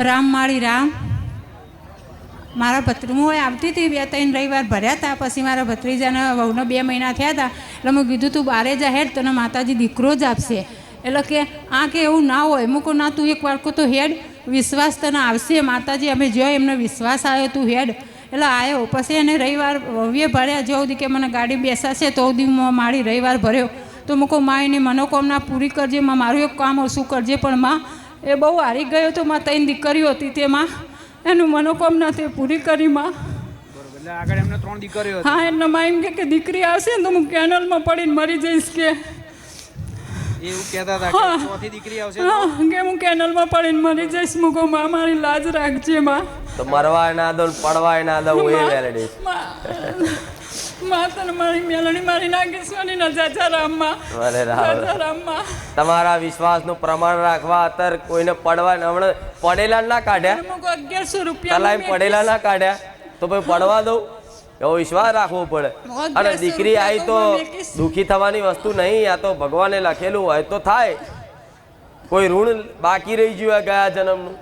રામમાળી રામ. મારા ભત્રી હું આવતી હતી 2-3 રવિવાર ભર્યા હતા. પછી મારા ભત્રીજાના વહુને 2 મહિના થયા હતા. એટલે મેં કીધું તું બારે જા હેડ, તને માતાજી દીકરો જ આપશે. એટલે કે આ કે એવું ના હોય. મૂકો ના, તું એક વાળકો તો હેડ, વિશ્વાસ તને આવશે. માતાજી અમે જો એમને વિશ્વાસ આવ્યો, તું હેડ. એટલે આવ્યો. પછી એને રવિવાર વહુએ ભર્યા. જો સુધી કે મને ગાડી બેસાશે તો સુધી મારી રવિવાર ભર્યો. તો મૂકો માં એની મનોકામના પૂરી કરજે, માં મારું એક કામ ઓછું કરજે. પણ માં એ બહુ હારી ગયો તો. માં 3 દીકરીઓ હતી તેમાં એનું મનોકામના તે પૂરી કરી. માં આગળ એમને 3 દીકરીઓ હતી. હા, એટલે માં એમ કે દીકરી આવશે ને તો હું કેનલમાં પડીને મરી જઈશ કે એવું કહેતા હતા કે ચોથી દીકરી આવશે કે હું કેનલમાં પડીને મરી જઈશ. મૂકો માં મારી લાજ રાખજે. માં તો મરવાય ના દો, પડવાય ના દો, એ વેલડી માં તને મારી મેલડી મારી નાખીશ ને જાજા રામમાં. અરે જાજા રામમાં તમારા વિશ્વાસનું પ્રમાણ રાખવા અત્યારે કોઈને પડવા હમણાં પડેલા ના કાઢ્યા, મૂકો 1100 રૂપિયા તલાઈ પડેલા ના કાઢ્યા તો ભાઈ પડવા દઉં, એવો વિશ્વાસ રાખવો પડે. અને દીકરી આવી તો દુઃખી થવાની વસ્તુ નહીં. આ તો ભગવાને લખેલું હોય તો થાય. કોઈ ઋણ બાકી રહી ગયું હોય ગયા જન્મનું,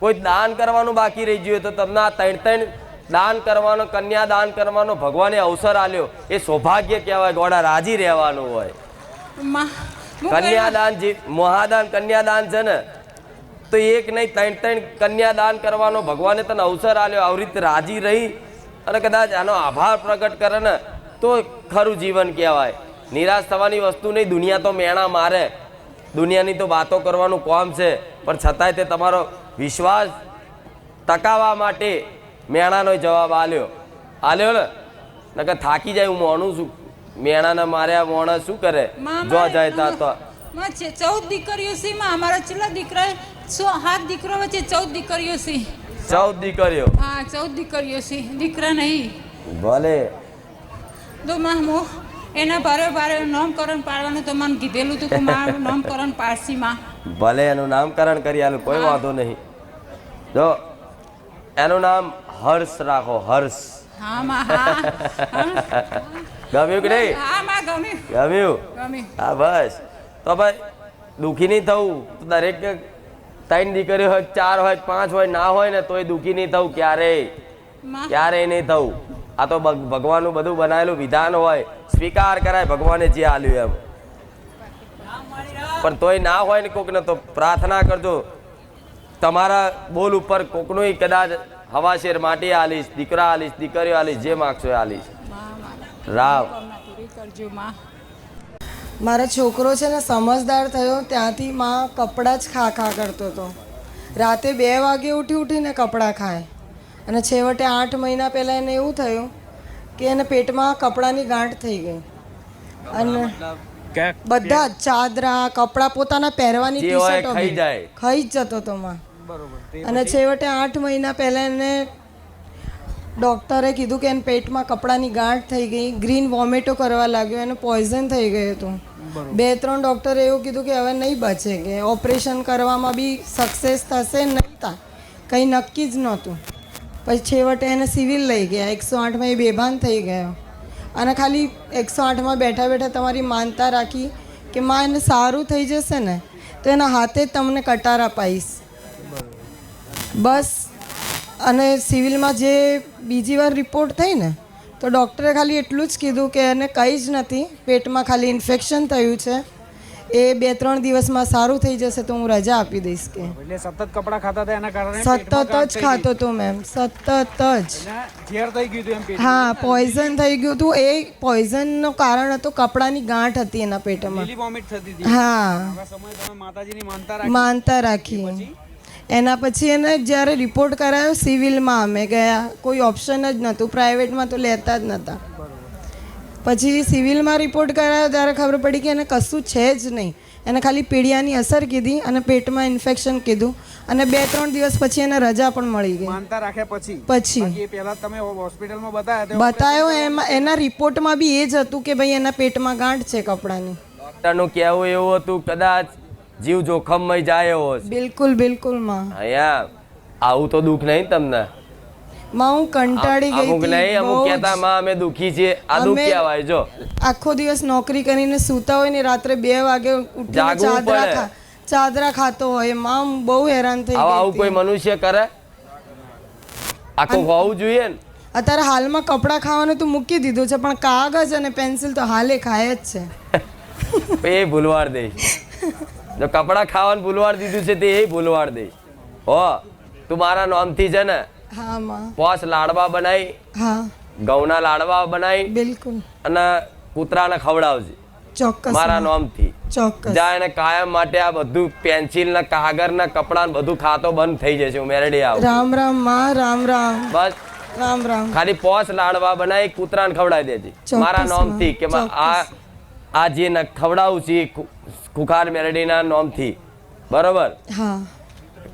કોઈ દાન કરવાનું બાકી રહી ગયું તો તમને આ 3 દાન કરવાનો, કન્યા દાન કરવાનો ભગવાને અવસર આલ્યો. એ સૌભાગ્ય કહેવાય. ગોડા રાજી રહેવાનું હોય. કન્યાદાન મહાદાન કન્યાદાન છે ને, તો એક નહીં 3 કન્યાદાન કરવાનો ભગવાને તને અવસર આલ્યો. આવી રીતે રાજી રહી અને કદાચ આનો આભાર પ્રગટ કરે ને તો ખરું જીવન કહેવાય. નિરાશ થવાની વસ્તુ નહીં. દુનિયા તો મેણા મારે, દુનિયાની તો વાતો કરવાનું કામ છે, પણ છતાંય તે તમારો વિશ્વાસ ટકાવવા માટે મેણાનો જવાબ આલ્યો ને. નકર થાકી જાય. હું મોણું છું. મેણાને માર્યા મોણા શું કરે? જો જાય તા તો 14 દીકરીઓ છે. માં અમારા છેલ્લા દીકરા 7 દીકરો વચ્ચે 14 દીકરીઓ છે. 14 દીકરીઓ? હા, 14 દીકરીઓ છે, દીકરા નહીં. ભલે તો માં હું એના ભારે નામકરણ પાડવાનું તો મને કીધેલું હતું કે મારું નામકરણ પાડશી. માં ભલે એનું નામકરણ કરી આલું, કોઈ વાંધો નહીં. જો એનું નામ હર્ષ રાખો. હર્ષ. હા માં. હા ગમ્યું કે નહીં? હા માં, ગમ્યું. ગમ્યું? હા બસ. તો ભાઈ દુઃખી નહીં થવું. દરેક 3 દીકરીઓ હોય, 4 હોય, 5 હોય, ના હોય ને તોય દુઃખી નહીં થવું. ક્યારેય નહીં થવું. આ તો ભગવાનનું બધું બનાવેલું વિધાન હોય. સ્વીકાર કરાય ભગવાને જે આલ્યું એમ. પણ તોય ના હોય ને કોકને તો પ્રાર્થના કરજો. તમારા બોલ ઉપર કોકનું કદાચ હવાશેર માટી આલીશ, દીકરા આલીશ, દીકરીઓ આલીશ, જે માગશો એ આલીશ. રામ. મારો છોકરો છે ને સમજદાર થયો ત્યાંથી માં કપડાં જ ખા કરતો હતો. રાતે 2 વાગે ઉઠીને કપડાં ખાય. અને છેવટે 8 મહિના પહેલાં એને એવું થયું કે એને પેટમાં કપડાની ગાંઠ થઈ ગઈ. અને બધા ચાદરા, કપડાં પોતાના પહેરવાની ટી-શર્ટો ખાઈ જ જતો હતો માં. અને છેવટે 8 મહિના પહેલાં એને ડૉક્ટરે કીધું કે એને પેટમાં કપડાની ગાંઠ થઈ ગઈ. ગ્રીન વોમિટો કરવા લાગ્યો. એને પોઈઝન થઈ ગયું હતું. 2-3 ડૉક્ટરે એવું કીધું કે હવે નહીં બચે, કે ઓપરેશન કરવામાં બી સક્સેસ થશે નહીં, કંઈ નક્કી જ નહોતું. પછી છેવટે એને સિવિલ લઈ ગયા. 108માં એ બેભાન થઈ ગયો. અને ખાલી 108માં બેઠા બેઠા તમારી માનતા રાખી કે માં એને સારું થઈ જશે ને તો એના હાથે જ તમને કટાર અપાઈશ બસ. અને સિવિલમાં જે બીજી વાર રિપોર્ટ થઈ ને તો ડૉક્ટરે ખાલી એટલું જ કીધું કે એને કંઈ જ નથી, પેટમાં ખાલી ઇન્ફેક્શન થયું છે, એ 2-3 દિવસમાં સારું થઈ જશે તો હું રજા આપી દઈશ. કે એટલે સતત કપડાં ખાતા હતા એના કારણે સતત જ ખાતો હતો મેમ, સતત જ. ઝેર થઈ ગયું હતું એમ પેટમાં? હા, પોઈઝન થઈ ગયું હતું. એ પોઈઝનનું કારણ હતું કપડાની ગાંઠ હતી એના પેટમાં. વોમિટ થતી હતી. હા, માતાજીની માનતા રાખી. એના પછી એને જ્યારે રિપોર્ટ કરાયો સિવિલમાં અમે ગયા, કોઈ ઓપ્શન જ નહોતું, પ્રાઇવેટમાં તો લેતા જ નહોતા. પછી સિવિલમાં રિપોર્ટ કરાયો ત્યારે ખબર પડી કે એને કશું છે જ નહીં. એને ખાલી પીડિયાની અસર કીધી અને પેટમાં ઇન્ફેક્શન કીધું. અને 2-3 દિવસ પછી એને રજા પણ મળી ગઈ. માનતા રાખ્યા પછી પહેલા તમે હોસ્પિટલમાં બતાવ્યો એમાં એના રિપોર્ટમાં બી એ જ હતું કે ભાઈ એના પેટમાં ગાંઠ છે કપડાની. ડૉક્ટરનું કહેવું એવું હતું કદાચ જીવ જોખમમાં જાય એવો. બિલકુલ માં. અહીંયા આવું તો દુઃખ નહીં તમને? માં હું કંટાળી ગઈ અમુક નહીં, અમુક કહેતા માં અમે દુઃખી છીએ. આ દુઃખ કહેવાય. જો આખો દિવસ નોકરી કરીને સૂતા હોય ને રાત્રે 2 વાગે ઉઠીને ચાદરા ખાતો હોય માં હું બહુ હેરાન થઈ આવું ગઈ આવું કોઈ હતી. મનુષ્ય કરે? આખું હોવું જોઈએ ને. અત્યારે હાલમાં કપડાં ખાવાનું તો મૂકી દીધું છે પણ કાગળ અને પેન્સિલ તો હાલે ખાય જ છે. એ ભૂલવાડ દઈશ. જો કપડાં ખાવાનું ભૂલવાડ દીધું છે તે એ ભૂલવાડ દઈશ. હો તું મારા નામથી છે ને હા માં. પોસ લાડવા બનાવી, હા ઘઉંના લાડવા બનાવી બિલકુલ અને કૂતરાને ખવડાવજે ચોક્કસ મારા માં. નામથી. ચોક્કસ. જા એને કાયમ માટે આ બધું પેન્સિલ ને કાગળ ને કપડા બધું ખાતો બંધ થઈ જશે. હું મેરડી આવું. રામ રામ માં. રામ રામ. બસ રામ રામ. ખાલી પોસ લાડવા બનાવી કૂતરાને ખવડાવી દેજે ચોક્કસ મારા માં, નામથી કે ચોક્કસ. આ જે ખવડાવું છું ખુખાર મેરડીના નામથી. બરોબર? હા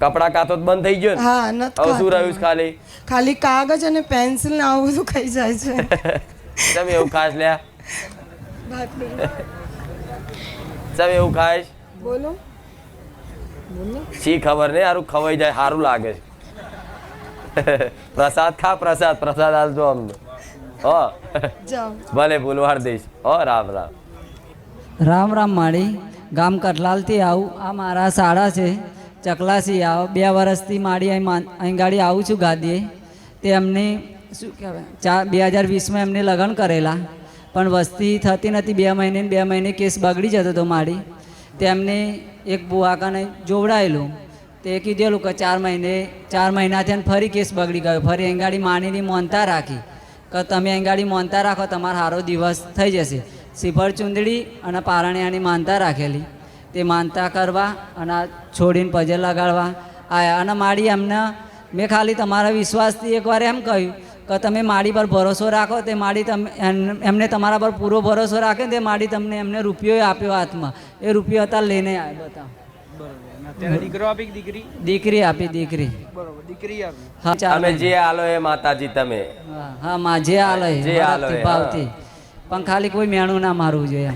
કપડા કાતો તો બંધ થઈ ગયો ને? હા નથી હવે શું ખાતા. રહ્યું છે ખાલી? ખાલી કાગળ અને પેન્સિલ ને આવું બધું ખાઈ જાય છે. તમે એવું ખાસ લ્યા? તમે એવું ખાઈશ? બોલો. શી ખબર નહીં, સારું ખવાઈ જાય સારું લાગે છે. પ્રસાદ ખા, પ્રસાદ પ્રસાદ આલજો અમને. હો જાઓ. ભલે ભૂલવાડ દઈશ. હો રામ રામ. રામ રામ માળી. ગામ કઠલાલથી આવું. આ મારા શાળા છે ચકલાસી. આવો 2 વર્ષથી માળી અહીં ગાડી આવું છું ગાદીએ. તે એમને શું કહેવાય 2020માં એમને લગ્ન કરેલા પણ વસ્તી થતી નથી. 2 મહિને ને 2 મહિને કેસ બગડી જતો હતો માળી. તેમને એક બુવાકાને જોવડાયેલું. તે કીધેલું કે 4 મહિનાથી અને ફરી કેસ બગડી ગયો. ફરી અહીં ગાડી માનીની મોનતા રાખી કે તમે અહીં ગાડી મોનતા રાખો તમારો સારો દિવસ થઈ જશે. શ્રીફળ ચૂંદડી અને પારણિયાની માનતા રાખેલી. તે માનતા કરવા અને છોડીને પજે લગાડવા આવ્યા. અને માળી એમને મેં ખાલી તમારા વિશ્વાસથી એકવાર એમ કહ્યું કે તમે માળી પર ભરોસો રાખો. તે માળી તમે એમને તમારા પર પૂરો ભરોસો રાખે તે માળી તમને એમને રૂપિયો આપ્યો હાથમાં. એ રૂપિયો હતા લઈને આવ્યા. બતાવો. અત્યારે દીકરો આપી કે દીકરી? દીકરી આપી. દીકરી. બરોબર, દીકરી આપી. હા તમે જે આલો એ માતાજી તમે. હા માં જે આલે જે આલે, હરખથી ભાવથી. પણ ખાલી કોઈ મેણું ના મારવું જોઈએ.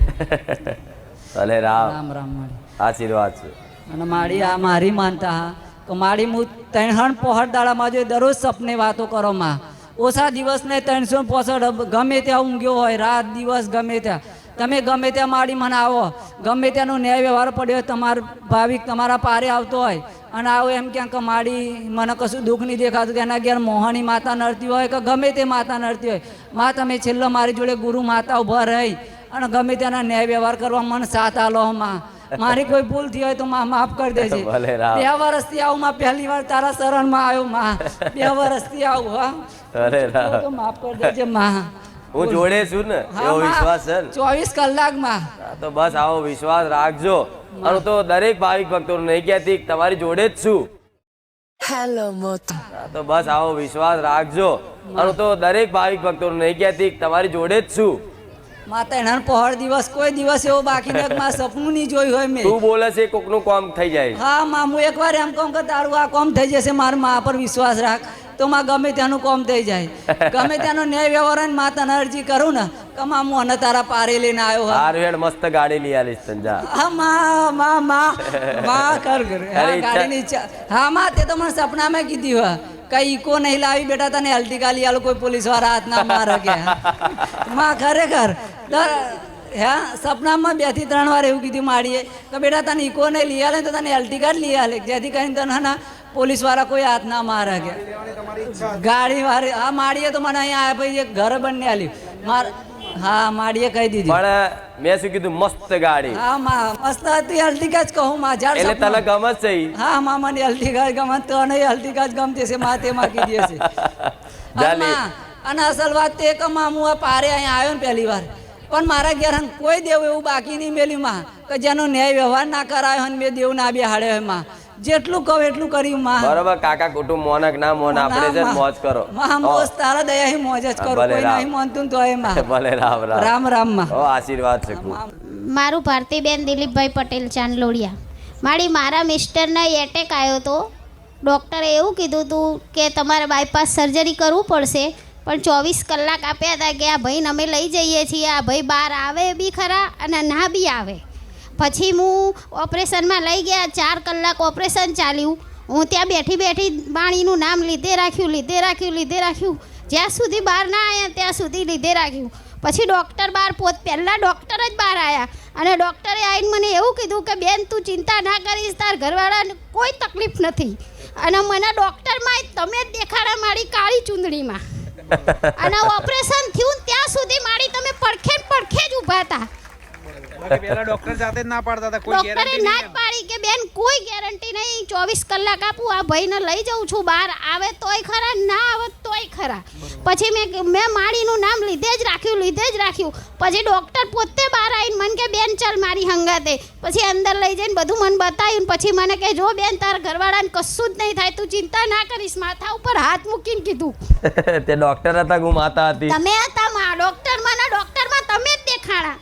ભલે રામ. રામ રામ માળી. આશીર્વાદ છે. અને માળી આ મારી માનતા હા તો માળી હું 3 પોહર દાડામાં જો દરરોજ સપને વાતો કરો માં. ઓછા દિવસ ને 365 ગમે ત્યાં ઊંઘ્યો હોય રાત દિવસ ગમે ત્યાં તમે ગમે ત્યાં માળી મને આવો. ગમે ત્યાંનો ન્યાય વ્યવહાર પડ્યો તમારો ભાવિક તમારા પારે આવતો હોય અને આવો એમ ક્યાંક કે માળી મને કશું દુઃખ નહીં દેખાતું કે એના ઘેર મોહની માતા નડતી હોય કે ગમે તે માતા નડતી હોય માં તમે છેલ્લો મારી જોડે ગુરુ માતા ઊભા રહી અને ગમે ત્યાંના ન્યાય વ્યવહાર કરવા મને સાથ આલો માં. મારી કોઈ ભૂલ થઈ હોય તો માં માફ કરી દેજે. ભલે રામ. 2 વર્ષથી આવું માં. પહેલી વાર તારા શરણમાં આવ્યો માં. 2 વર્ષથી આવું. હા ભલે રામ. તો માફ કરી દેજે માં. હું જોડે છું ને હા, એવો માં. વિશ્વાસ છે ને? 24 કલાકમાં. હા, તો બસ આવો વિશ્વાસ રાખજો. અને હું તો દરેક ભાવિક ભક્તોને નહીં કહેતી કે તમારી જોડે જ છું. હા, તો બસ આવો વિશ્વાસ રાખજો. અને હું તો દરેક ભાવિક ભક્તોને નહીં કહેતી કે તમારી જોડે જ છું. માતા એના પહોળ દિવસ કોઈ દિવસ એવો બાકી નથી માં સપનું નહીં જોયું હોય મેં. તું બોલે છે કોકનું કામ થઈ જાય. હા માં હું એકવાર એમ કહું કે તારું આ કામ થઈ જશે મારા મા પર વિશ્વાસ રાખ તો માં ગમે ત્યાંનું કામ થઈ જાય. ગમે ત્યાંનો ન્યાય વ્યવહાર ને માતાને અરજી કરું ને કે માં હું અને તારા પારે લઈને આવ્યો. હારું હેડ મસ્ત ગાડી લઈ આલીશ તને જા. હા માં કર ગાડીની ઈચ્છા. હા માં તે તો મને સપનામાં કીધી હોય કઈ ઈકો નહીં લાવી બેટા તને અલ્ટિકા લઈ આલો કોઈ પોલીસ વાળા હાથ ના મારે કે. માં ખરેખર હા સપનામાં 2 થી 3 વાર એવું કીધું માડીએ કે બેટા તને ઈકો નહીં લઈ આલે તો તને અલ્ટિકા જ લઈ આલે જેથી કરીને તને ના પોલીસ વાળા કોઈ હાથ ના મારે કે. ગાડી વાળી હા માડીએ તો મને અહીંયા આવ્યા પછી ઘર બંને આલ્યું. હા માડીએ કહી દીધી. પણ મેં શું કીધું મસ્ત ગાડી. હા માં મસ્ત હતી અલ્ટિકા જ કહું માં. એટલે તને ગમે જ છે ઈ? હા માં મને અલ્ટિકા ગમે તો નહીં અલ્ટિકા જ ગમતી છે માં તેમાં કીધી છે. અને અસલ વાત તે કે માં હું આ પારે અહીંયા આવ્યો ને પહેલી વાર પણ મારા ઘેર કોઈ દેવ એવું બાકી નહીં મેલ્યું માં કે જેનો ન્યાય વ્યવહાર ના કરાયો અને મેં દેવ ના બેહાડ્યો હોય માં. જેટલું કહું એટલું કર્યું માં. બરોબર કાકા કુટુંબ મોનક ના મોન આપણે છે ને મોજ કરો. માં મોજ તારા દયા મોજ જ કરો. કોઈ નહીં માનતું તો એ માં. ભલે રામ રામ. રામ રામ માં. ઓ આશીર્વાદ છે ખૂબ. મારું ભારતીબેન દિલીપભાઈ પટેલ ચાંદલોડિયા. મારા મિસ્ટરને એટેક આવ્યો હતો. ડૉક્ટરે એવું કીધું હતું કે તમારે બાયપાસ સર્જરી કરવું પડશે પણ 24 કલાક આપ્યા હતા કે આ ભાઈને અમે લઈ જઈએ છીએ. આ ભાઈ બહાર આવે બી ખરા અને ના બી આવે. પછી હું ઓપરેશનમાં લઈ ગયા. 4 કલાક ઓપરેશન ચાલ્યું. હું ત્યાં બેઠી પાણીનું નામ લીધે રાખ્યું જ્યાં સુધી બહાર ના આવ્યા ત્યાં સુધી લીધે રાખ્યું. પછી ડૉક્ટર બહાર પહેલાં ડૉક્ટર જ બહાર આવ્યા અને ડૉક્ટરે આવીને મને એવું કીધું કે બેન તું ચિંતા ના કરીશ, તાર ઘરવાળાને કોઈ તકલીફ નથી. અને મને ડૉક્ટરમાં તમે જ દેખાડા મારી કાળી ચૂંદડીમાં. અને ઓપરેશન થયું ત્યાં સુધી મારી તમે પડખે જ ઊભા હતા. પેલા ડોક્ટર જાતે જ ના પાડતા હતા, કોઈ ડૉક્ટરે ગેરંટી ના જ નહીં. પાડી કે બેન કોઈ ગેરંટી નહીં, 24 કલાક આપું, આ ભાઈને લઈ જાઉં છું બહાર, આવે તોય ખરા, ના આવે તોય ખરા. પછી મેં માળીનું નામ લીધે જ રાખ્યું. પછી ડૉક્ટર પોતે બહાર આવીને મને કે બેન ચાલ મારી હંગાતે. પછી અંદર લઈ જઈને બધું મને બતાવ્યું. પછી મને કે જો બેન તારા ઘરવાળાને કશું જ નહીં થાય, તું ચિંતા ના કરીશ. માથા ઉપર હાથ મૂકીને કીધું. તે ડોક્ટર હતા હું માતા હતી? તમે હતા ડૉક્ટરમાં તમે જ દેખાડા,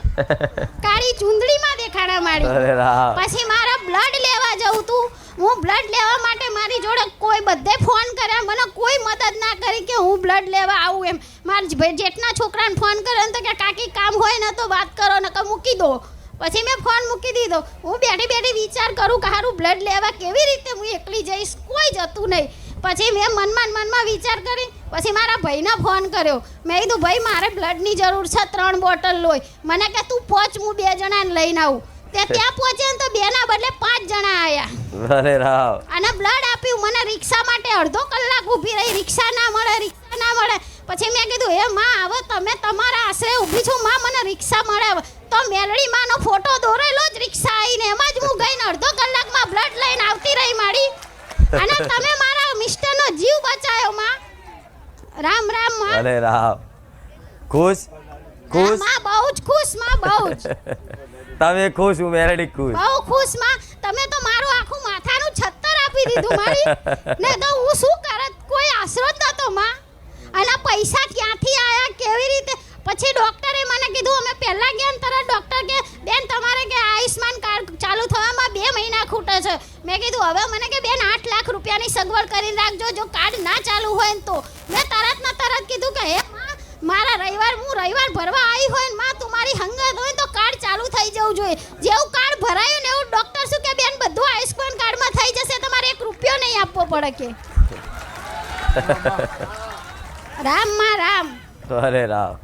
કાળી ચૂંદડીમાં દેખાડા મારી. અરે રામ. પછી મારા બ્લડ લેવા જવું તું. હું બ્લડ લેવા માટે મારી જોડે કોઈ બધે ફોન કર્યા, મને કોઈ મદદ ના કરી કે હું બ્લડ લેવા આવું એમ. મારા જેટના છોકરાને ફોન કર્યો ને તો કે કાકી કામ હોય ને તો વાત કરો ને કે મૂકી દો. પછી મેં ફોન મૂકી દીધો. હું બેઠી વિચાર કરું કે હારું બ્લડ લેવા કેવી રીતે હું એકલી જઈશ, કોઈ જતું નહીં. પછી મેં મનમાં વિચાર કરી. પછી મારા ભાઈને ફોન કર્યો. મેં કીધું ભાઈ મારે બ્લડની જરૂર છે, 3 બોટલ લોહી. મને કે તું પહોંચ, હું 2 જણાને લઈને આવું. તે ત્યાં પહોંચે ને તો 2ના બદલે 5 જણા આવ્યા. અરે રામ. અને બ્લડ આપ્યું. મને રિક્ષા માટે અડધો કલાક ઊભી રહી, રિક્ષા ના મળે. પછી મેં કીધું હે માં હવે તમે તમારા આશરે ઊભી છું માં, મને રિક્ષા મળે. તો મેલડી માનો ફોટો દોરેલો જ રિક્ષા આવીને એમાં જ હું ગઈને અડધો કલાકમાં બ્લડ લઈને આવતી રહી મારી. અને તમે મારા મિસ્ટરનો જીવ બચાવ્યો માં. રામ માં. અરે રામ. ખુશ માં બહુ જ ખુશ માં, બહુ જ. તમે ખુશ, હું મેરડી ખુશ. બહુ ખુશ માં. તમે તો મારું આખું માથાનું છત્તર આપી દીધું મારી. ને તો હું શું કરત, કોઈ આશરો જ નતો માં. અને પૈસા ક્યાંથી આયા, કેવી રીતે? પછી ડૉક્ટરે મને કીધું, અમે પહેલા ગયા તરત ડૉક્ટર કે બેન તમારે કે આયુષ્માન કાર્ડ ચાલુ થવામાં 2 મહિના ખૂટે છે. મેં કીધું હવે મને કે બેન 8 લાખ રૂપિયાની સગવડ કરીને રાખજો, જો કાર્ડ ના ચાલુ હોય ને તો. મેં તરત કીધું કે હે માં મારા રવિવાર ભરવા આવી હોય ને માં તું મારી હંગત હોય તો કાર્ડ ચાલુ થઈ જવું જોઈએ. જેવું કાર્ડ ભરાયું ને એવું ડૉક્ટર શું કે બેન બધું આયુષ્માન કાર્ડમાં થઈ જશે, તમારે 1 રૂપિયો નહીં આપવો પડે કે. રામ માં રામ. અરે રામ.